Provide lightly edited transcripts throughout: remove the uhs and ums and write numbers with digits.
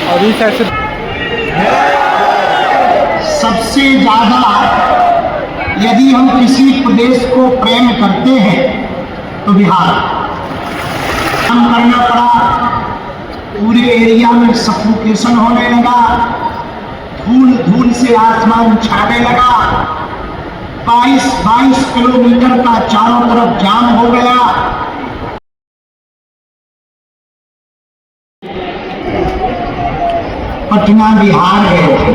और इस ऐसे सबसे ज्यादा यदि हम किसी प्रदेश को प्रेम करते हैं तो बिहार। काम करना पड़ा, पूरे एरिया में सफोकेशन होने लगा, धूल धूल से आसमान छाने लगा, 22 किलोमीटर का चारों तरफ जाम हो गया। पटना बिहार गए थे,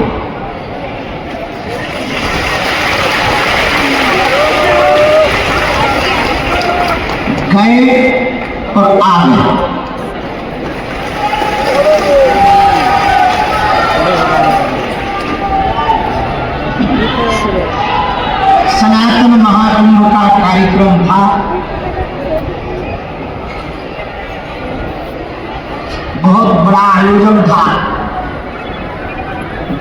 गए और आ गए। सनातन महाकुंभ का कार्यक्रम था, बहुत बड़ा आयोजन था,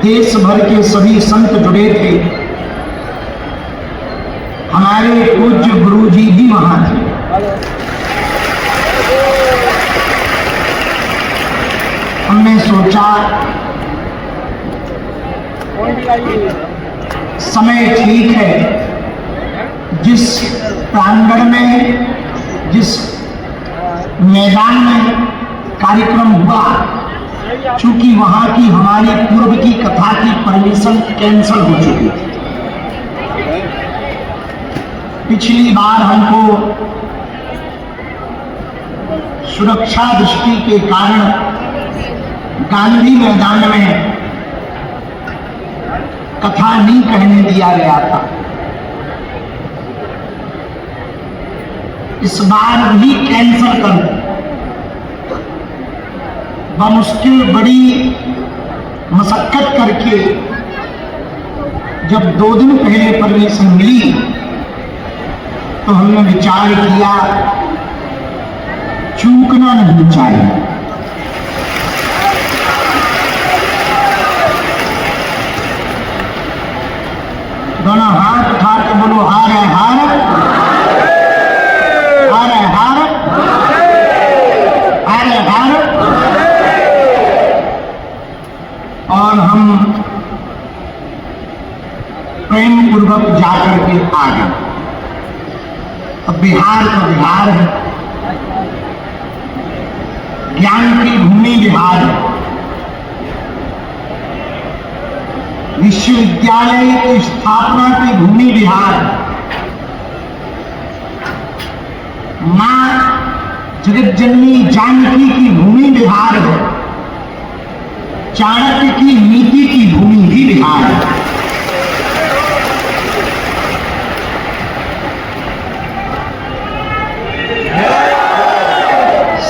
देश भर के सभी संत जुड़े थे, हमारे पूज्य गुरु जी भी वहां थे। हमने सोचा समय ठीक है, जिस प्रांगण में, जिस मैदान में कार्यक्रम हुआ, चूंकि वहां की हमारी पूर्व की कथा की परमिशन कैंसल हो चुकी थी। पिछली बार हमको सुरक्षा दृष्टि के कारण गांधी मैदान में कथा नहीं कहने दिया गया था। इस बार भी कैंसल कर, बमुश्किल बड़ी मशक्कत करके जब 2 दिन पहले परमिशन मिली तो हमने विचार किया चूकना नहीं चाहिए। दोनों हाथ उठा के बोलो हार है हार, हार है हार, हार है हार। और हम प्रेम पूर्वक जाकर के आ गए। अब बिहार का बिहार है, ज्ञान की भूमि बिहार है, विश्वविद्यालय की स्थापना की भूमि बिहार, मां जगत जननी जानकी की भूमि बिहार है, चाणक्य की नीति की भूमि भी बिहार है।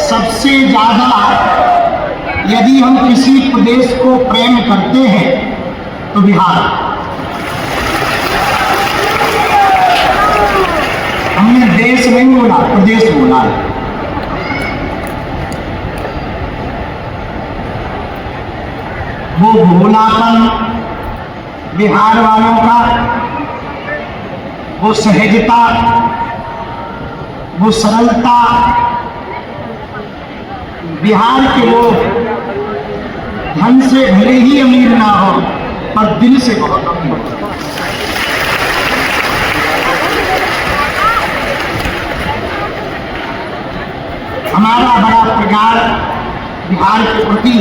सबसे ज्यादा यदि हम किसी प्रदेश को प्रेम करते हैं तो बिहार। हमने देश नहीं बोला, प्रदेश बोला। वो भोलापन बिहार वालों का, वो सहजता, वो सरलता, बिहार के लोग धन से भले ही अमीर ना हो पर दिल से बहुत अमीर हो। हमारा बड़ा प्यार बिहार के प्रति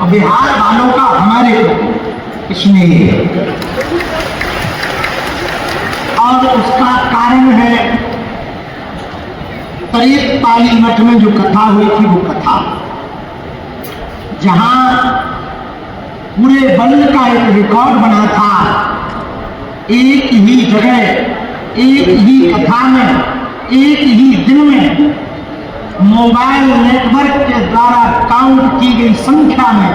और बिहार वालों का हमारे प्रति स्नेह है, और उसका कारण है तरेक पाली मठ में जो कथा हुई थी, वो कथा जहां पूरे वर्ल्ड का एक रिकॉर्ड बना था, एक ही जगह, एक ही कथा में, एक ही दिन में मोबाइल नेटवर्क के द्वारा काउंट की गई संख्या में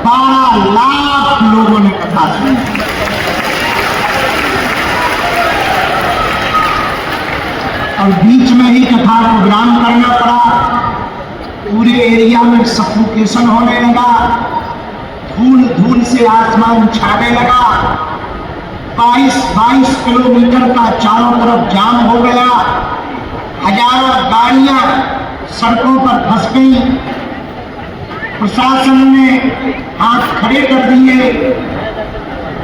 12 लाख लोगों ने कथा सुनी। और बीच में ही कथा को विराम करना पड़ा, पूरे एरिया में सफोकेशन होने लगा, धूल धूल से आसमान छाने लगा, 22 किलोमीटर का चारों तरफ जाम हो गया, हजारों गाड़ियां सड़कों पर फंस गई, प्रशासन ने हाथ खड़े कर दिए।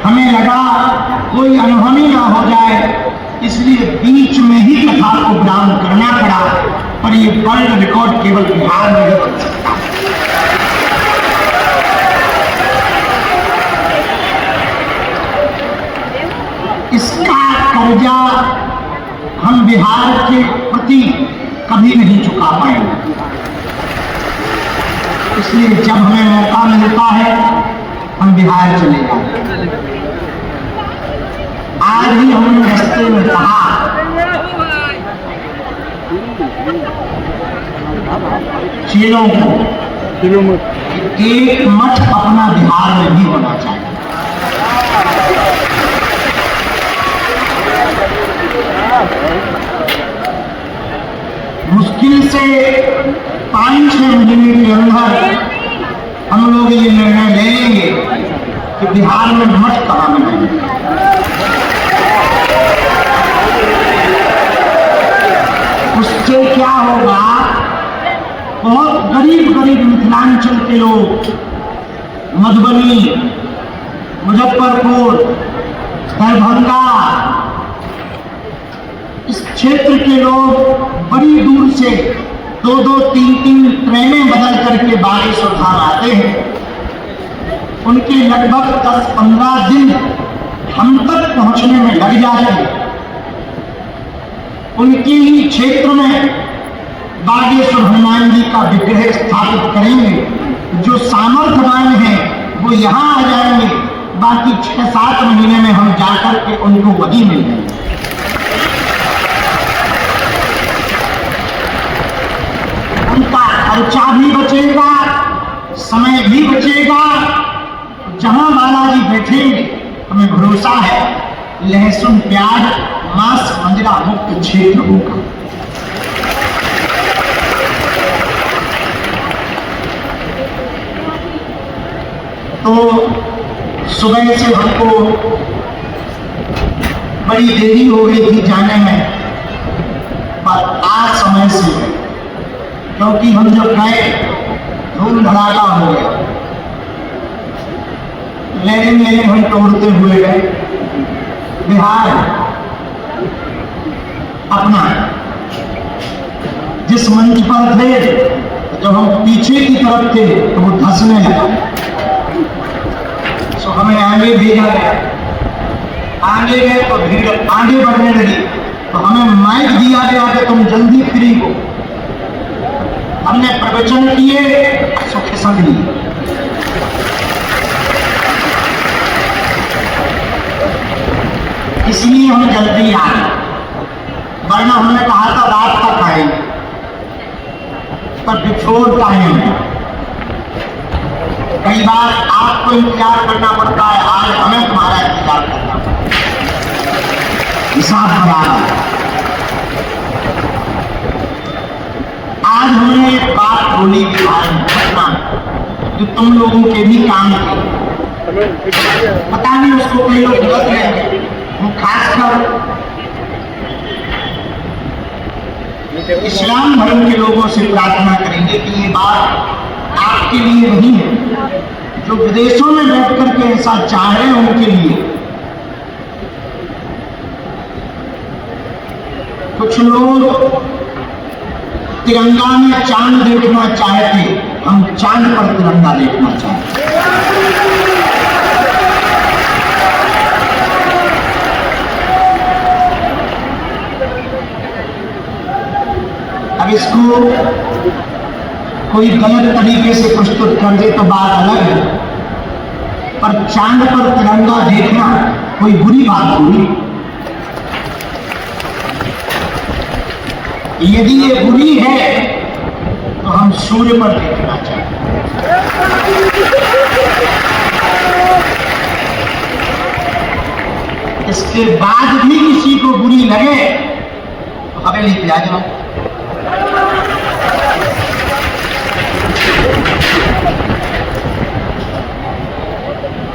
हमें लगा कोई अनहोनी ना हो जाए, इसलिए बीच में ही कथा को विराम करना पड़ा। पर ये वर्ल्ड रिकॉर्ड केवल बिहार में ही बन सकता है। इसका कर्जा हम बिहार के प्रति कभी नहीं चुका पाएंगे। इसलिए जब हमें मौका मिलता है हम बिहार चले जाते। आज ही हमने रास्ते में कहा चेलों को एक मठ अपना बिहार में भी होना चाहिए। मुश्किल से 5-6 महीने के अंदर हम लोग ये निर्णय ले लेंगे कि बिहार में मठ कहाँ बनाएंगे। उससे क्या होगा, बहुत गरीब मिथिलांचल के लोग, मधुबनी, मुजफ्फरपुर, दरभंगा, इस क्षेत्र के लोग बड़ी दूर से 2-2, 3-3 ट्रेनें बदल करके बागेश्वर धाम आते हैं। उनके लगभग 10-15 दिन हम तक पहुंचने में लग जाते हैं। उनके ही क्षेत्र में बागेश्वर हनुमान जी का विग्रह स्थापित करेंगे। जो सामर्थ्यवान हैं वो यहाँ आ जाएंगे, बाकी 6-7 महीने में हम जाकर के उनको वही मिल जाएंगे। उनका खर्चा भी बचेगा, समय भी बचेगा। जहां बालाजी बैठेंगे हमें भरोसा है लहसुन प्याज मांस मंजरा मुक्त क्षेत्र होगा। तो सुबह से हमको बड़ी देरी हो गई थी जाने में, पर आज समय से, क्योंकि हम जब गए धूम धड़ाका हो गया। लेकिन हम तोड़ते हुए गए। बिहार अपना जिस मंच पर थे, जब हम पीछे की तरफ थे तो वो धंसने लगा। तो हमें आगे भेजा गया। आगे गए तो भीड़ आगे बढ़ने लगी, तो हमें माइक दिया गया कि तुम जल्दी फ्री हो। हमने प्रवचन किए, सुख संग लिए। इसलिए हम जल्दी आए, वरना हमने कहा था रात तक आएंगे, पर बिफोर टाइम। कई बार आपको इंतजार करना पड़ता है, आज हमें तुम्हारा इंतजार करना पड़ता है। हिसाब बराबर। आज हमने एक बात बोली बिहार में घटना जो तुम लोगों के भी काम की, पता नहीं उसको कई लोग गलत लेंगे। हम खासकर इस्लाम धर्म के लोगों से प्रार्थना करेंगे कि ये बात आपके लिए नहीं है। जो विदेशों में बैठ करके ऐसा चाह रहे हैं उनके लिए। कुछ लोग तिरंगा में चांद देखना चाहते, हम चांद पर तिरंगा देखना चाहते। अब इसको कोई गलत तरीके से प्रस्तुत कर दे तो बात अलग है, पर चांद पर तिरंगा देखना कोई बुरी बात नहीं। यदि ये बुरी है तो हम सूर्य पर देखना चाहते हैं। इसके बाद भी किसी को बुरी लगे तो हवेली पे आ जाओ।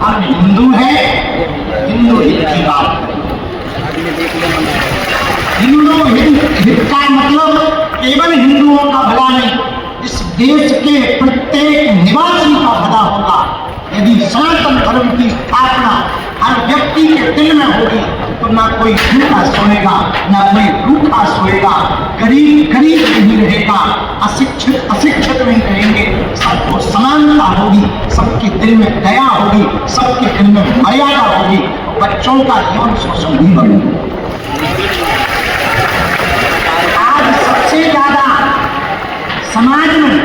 हम हिंदू हैं, हिंदू हित की बात करें। हिंदू हित का मतलब केवल हिंदुओं का भला नहीं, इस देश के प्रत्येक निवासी का भला होगा। यदि सनातन धर्म की स्थापना हर व्यक्ति के दिल में होगी तो ना कोई भूखा सोएगा, ना कोई भूखा सोएगा, गरीब गरीब नहीं रहेगा, अशिक्षित अशिक्षित नहीं रहेंगे, सबको समानता होगी, सबके दिल में दया होगी, सबके दिल में मर्यादा होगी, बच्चों का यौन शोषण नहीं होगा। आज सबसे ज्यादा समाज में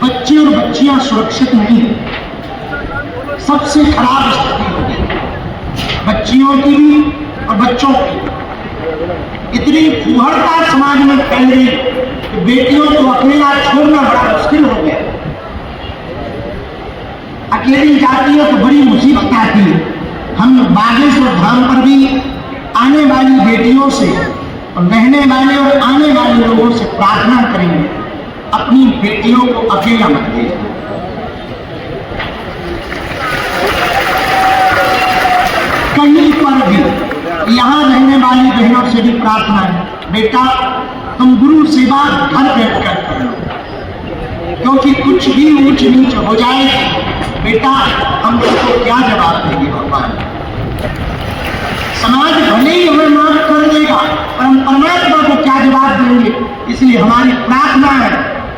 बच्चे और बच्चियां सुरक्षित नहीं है। सबसे खराब स्थिति होगी बच्चियों की भी और बच्चों की। इतनी फूहड़ता समाज में फैल गई कि बेटियों को अकेला छोड़ना बड़ा मुश्किल हो गया। अकेली जाती है तो बड़ी मुसीबत आती है। हम बागेश्वर धाम पर भी आने वाली बेटियों से और रहने वाले और आने वाले लोगों से प्रार्थना करेंगे, अपनी बेटियों को अकेला मत भेजना। कहीं पर भी यहाँ रहने वाली बहनों से भी प्रार्थना है, बेटा तुम गुरु सेवा घर बैठकर कर लो, क्योंकि कुछ भी ऊंच नीच हो जाए बेटा हम उसको क्या जवाब देंगे भगवान। समाज भले ही हमें माफ कर देगा पर हम परमात्मा को क्या जवाब देंगे। इसलिए हमारी प्रार्थना है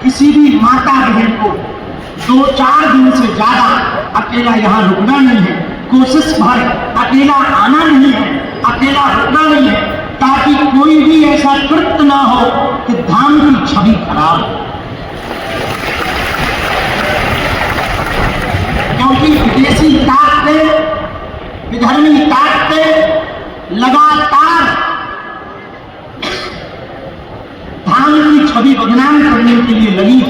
किसी भी माता बहन को 2-4 दिन से ज्यादा अकेला यहाँ रुकना नहीं है, कोशिश भर अकेला आना नहीं है, अकेला रुकना नहीं है, ताकि कोई भी ऐसा कृत्य ना हो कि धाम की छवि खराब हो। क्योंकि विदेशी ताकतें, विधर्मी ताकतें लगातार धाम की छवि बदनाम करने के लिए लगी।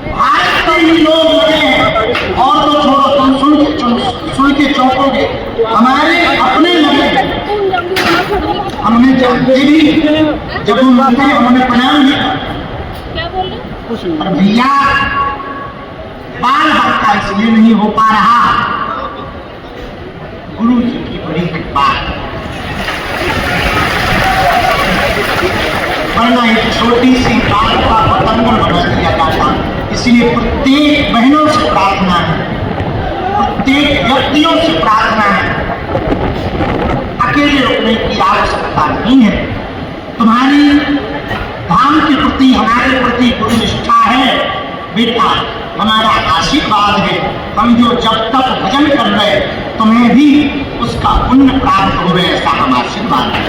भारत में ही लोग लगे हैं, और तो छोड़ो तुम सुन के चौंकोगे, हमारे अपने लगे। हमने जानते भी जब वो लगे हमने प्रणाम भी पर भैया बाल हफ्ता इसलिए नहीं हो पा रहा, गुरु जी की बड़ी कृपा, वरना एक छोटी सी बात का पतंगड़ बना दिया जाता। इसलिए प्रत्येक बहनों से प्रार्थना है, प्रत्येक व्यक्तियों से प्रार्थना है, अकेले रुकने की आवश्यकता नहीं है। तुम्हारी धाम के प्रति हमारे प्रति गुरु निष्ठा है बेटा, हमारा आशीर्वाद है। हम जो जब तक भजन कर रहे तुम्हें भी उसका पुण्य प्राप्त हो रहे, ऐसा हम आशीर्वाद है।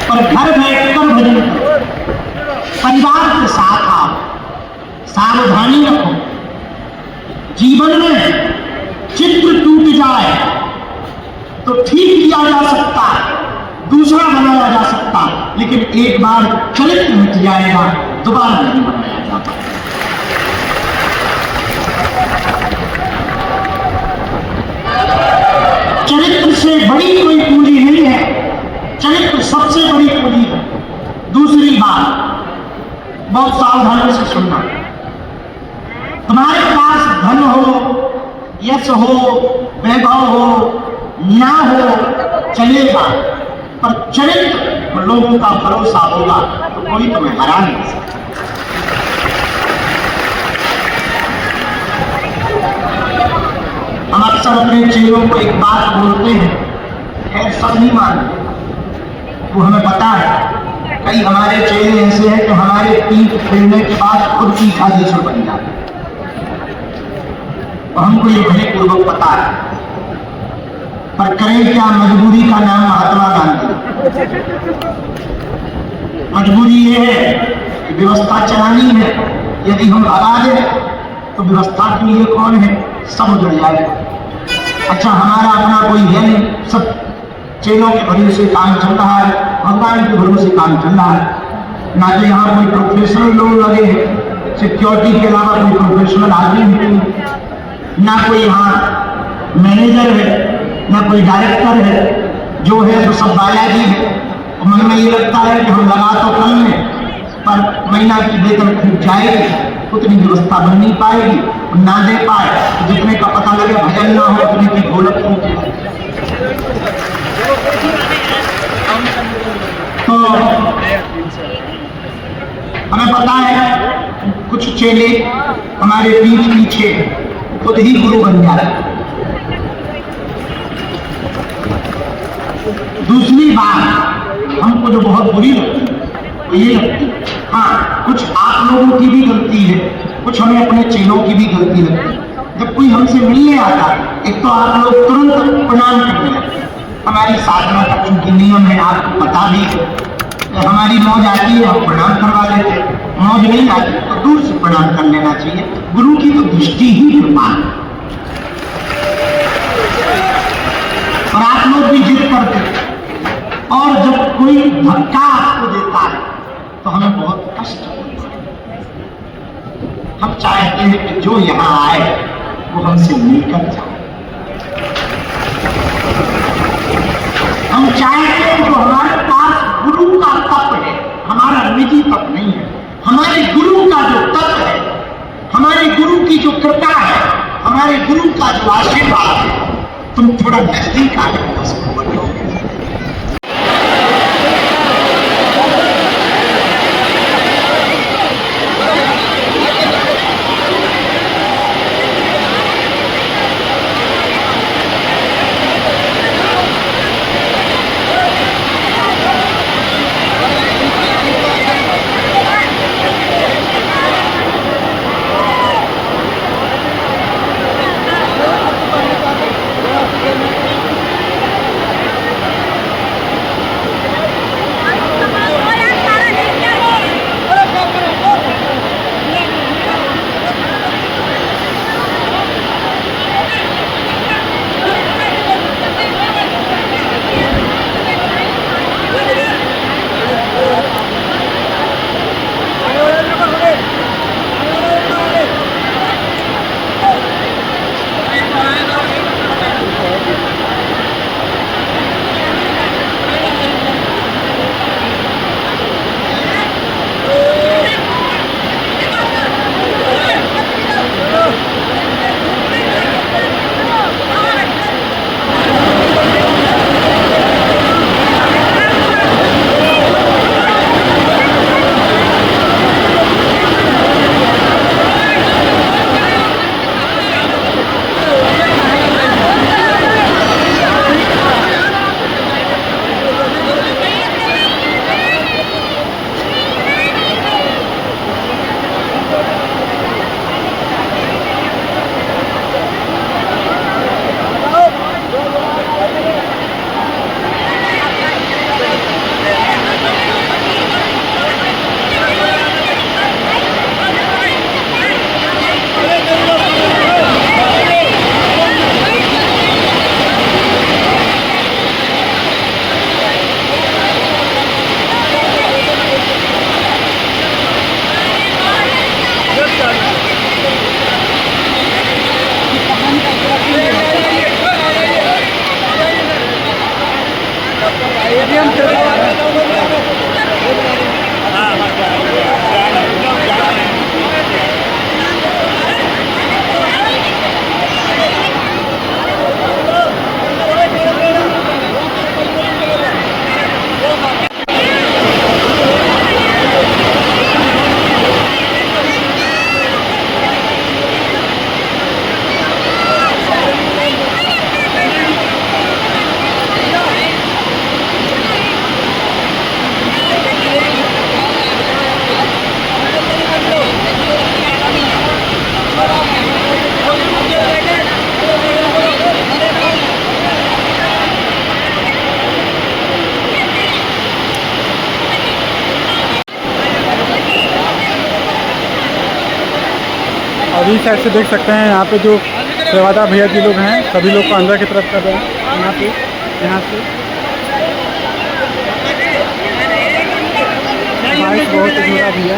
पर घर बैठकर भजन करो, परिवार के साथ आप सावधानी रखो। जीवन में चित्र टूट जाए तो ठीक किया जा सकता, दूसरा बनाया जा सकता, लेकिन एक बार चरित्र मिट जाएगा, दोबारा नहीं बनाया जाता। चरित्र से बड़ी कोई पूंजी नहीं है, चरित्र सबसे बड़ी पूंजी है। दूसरी बात बहुत सावधानी से सुनना, तुम्हारे पास धन हो, यश हो, वैभव हो, ना हो चलेगा, पर चरित्र लोगों का भरोसा होगा तो कोई तुम्हें हरा नहीं सकता। हम अक्सर अपने चेलों को एक बात बोलते हैं, खैर सब नहीं मानते, वो हमें पता है। कई हमारे चेले ऐसे हैं कि हमारे पीठ फेरने के बाद खुद की खादीश्वर बन जाते, और हमको ये भले पूर्वक पता है, पर करें क्या, मजबूरी का नाम महात्मा गांधी। मजबूरी ये है कि व्यवस्था चलानी है, यदि हम हरा दें तो व्यवस्था के लिए कौन है, सब उजड़ जाएगा। अच्छा हमारा अपना कोई है नहीं, सब चेलों के भरोसे काम चल रहा है, भगवान के भरोसे काम चल रहा है। ना तो यहाँ कोई प्रोफेशनल लोग लगे हैं, सिक्योरिटी के अलावा कोई प्रोफेशनल आदमी नहीं, ना कोई यहाँ मैनेजर है, ना कोई डायरेक्टर है, जो है तो सब बालाजी है। और मन में ये लगता है कि हम लगा तो कल में, पर महीना की वेतन खूब जाएगी, उतनी व्यवस्था बन नहीं पाएगी, ना दे पाए तो जितने का पता लगे भजन ना हो उतने की ढोलक फूके। तो हमें पता है कुछ चेले हमारे पीठ पीछे खुद ही गुरु बन जा रहे हैं। दूसरी बात हमको जो बहुत बुरी लगती है ये लगती है, हाँ कुछ आप लोगों की भी गलती है, कुछ हमें अपने चेलों की भी गलती लगती है। जब कोई हमसे मिलने आता, एक तो आप लोग तुरंत प्रणाम करने लगते। हमारी साधना का चूंकि नियम है, आपको पता भी है, हमारी मौज आती है हम प्रणाम करवा लेते हैं, मौज नहीं आती तो दूर से प्रणाम कर लेना चाहिए। गुरु की तो दृष्टि ही कृपा है। और आप लोग भी जिद करते, और जब कोई धक्का आपको देता है तो हमें बहुत कष्ट होता है। हम चाहते हैं कि जो यहां आए वो हमसे मिलकर जाए। हम चाहते हैं जो हमारे पास गुरु का तप है, हमारा निजी तप नहीं है, हमारे गुरु का जो तप है, हमारे गुरु की जो कृपा है, हमारे गुरु का जो आशीर्वाद है, तुम थोड़ा नजदीक आ जाओ उसको बनो। और इस साइड से देख सकते हैं यहाँ पे जो सेवादार भैया जी लोग हैं सभी लोग को अंदर की तरफ कर रहे हैं। यहाँ से बाइक बहुत जुड़ा भैया।